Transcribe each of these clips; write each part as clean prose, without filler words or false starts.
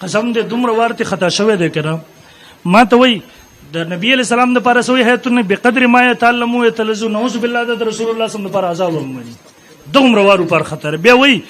قسم دې دومره وارته خطا شوی دی کنه ما ته وای د نبی علیہ السلام د پاره سوی هیتونه بقدر ما يتعلمو يتلذو نعوذ بالله د رسول الله صلی الله علیه وسلم د پاره عذاب ومني دومره وارو پر خطر بیا وای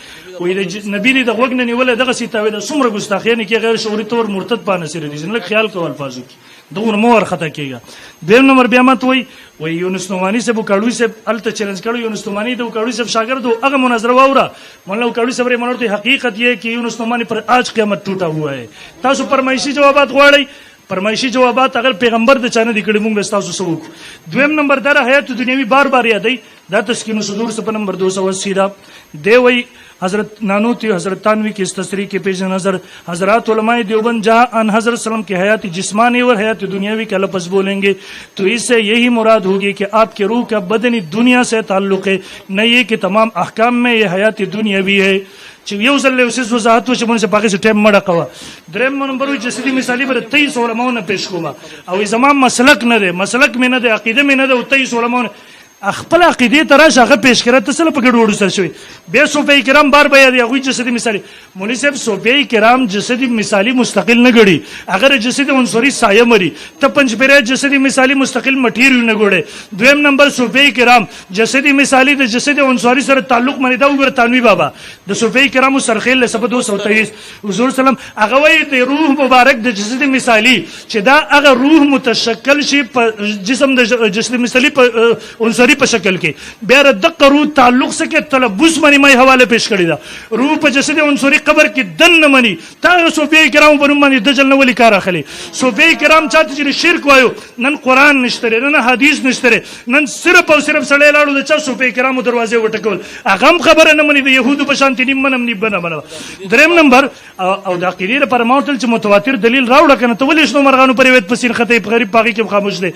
د نبی د وګ نه نیول دغه سیتاوي د څومره ګستاخیانه کې غیر شعوري تور مرتد پانه سره دي نه خیال کول الفاظو کې دومره مور خطا کېږي دیم نمبر بیا مت وای یونس نومانی سے بوکاړوي سے الته چیلنج کړو یونس نومانی د بوکاړوي سے شاګرد هغه مناظره واوره مولا بوکاړوي سے منورته حقیقت یہ کہ یونس نومانی پر آج قیامت ټوټا ہوا ہے تاسو فرمایشي جوابات غواړئ فرمایشي جوابات اگر پیغمبر د چانه د کړي مونږ تاسو سوق دویم نمبر در حیات دنیوي بار بار یادای دا تسکین صدور سے نمبر 280 دا دی وی حضرت نانوتی حضرت تانوی کی اس تصریح کے پیش نظر حضرات علماء دیوبند جہاں ان حضرت سلم کی حیات جسمانی اور حیات دنیاوی کا لفظ بولیں گے تو اس سے یہی مراد ہوگی کہ آپ کے روح کا بدنی دنیا سے تعلق ہے نہ یہ کہ تمام احکام میں یہ حیات دنیاوی ہے چې یو ځل له اوسې وضاحت وشي مونږ په هغه څه ټایم مړه کوه دریم نمبر وي جسدي مثالي بر 23 علماونه پیش کوم او زمام مسلک نه دی مسلک مې نه دی عقیده مې نه دی 23 علماونه خپل عقیده تراشه هغه پیش کړه ته سره په ګډوډ سره شوی بیا صوفی کرام بار بیا دی هغه جسدي مثالي مولوی صاحب صوفی کرام جسدي مثالي مستقل نه غړي اگر جسدي عنصري سایه مري ته پنځ پیره جسدي مثالي مستقل مټیریل نه غړي دویم نمبر صوفی کرام جسدي مثالي د جسدي عنصري سره تعلق منی دا وګر تانوی بابا د صوفی کرام سرخیل له سبد 223 حضور سلام هغه وی د روح مبارک د جسدي مثالي چې دا هغه روح متشکل شي په جسم د جسدي مثالي په عنصري په شکل کې بیا د قرو تعلق سره تلبس منی مې حواله پیش کړی دا روح په جسد عنصري قبر کې دن منی تا صوفی کرام په باندې دجل نه ولي کار اخلي صوفی کرام چاته چې شرک وایو نن قران نشته نن حدیث نشته نن صرف او صرف سړی لاړو د چا صوفی کرام دروازه وټکول هغه خبره نه منی د يهودو په شان تنیم منم نه بنه دریم نمبر او د عقیده پر ماوتل چې متواتر دلیل راوړه کنه ته ولې شنو مرغانو پر ویت پسین خطې په غریب پاغي کې خاموش دي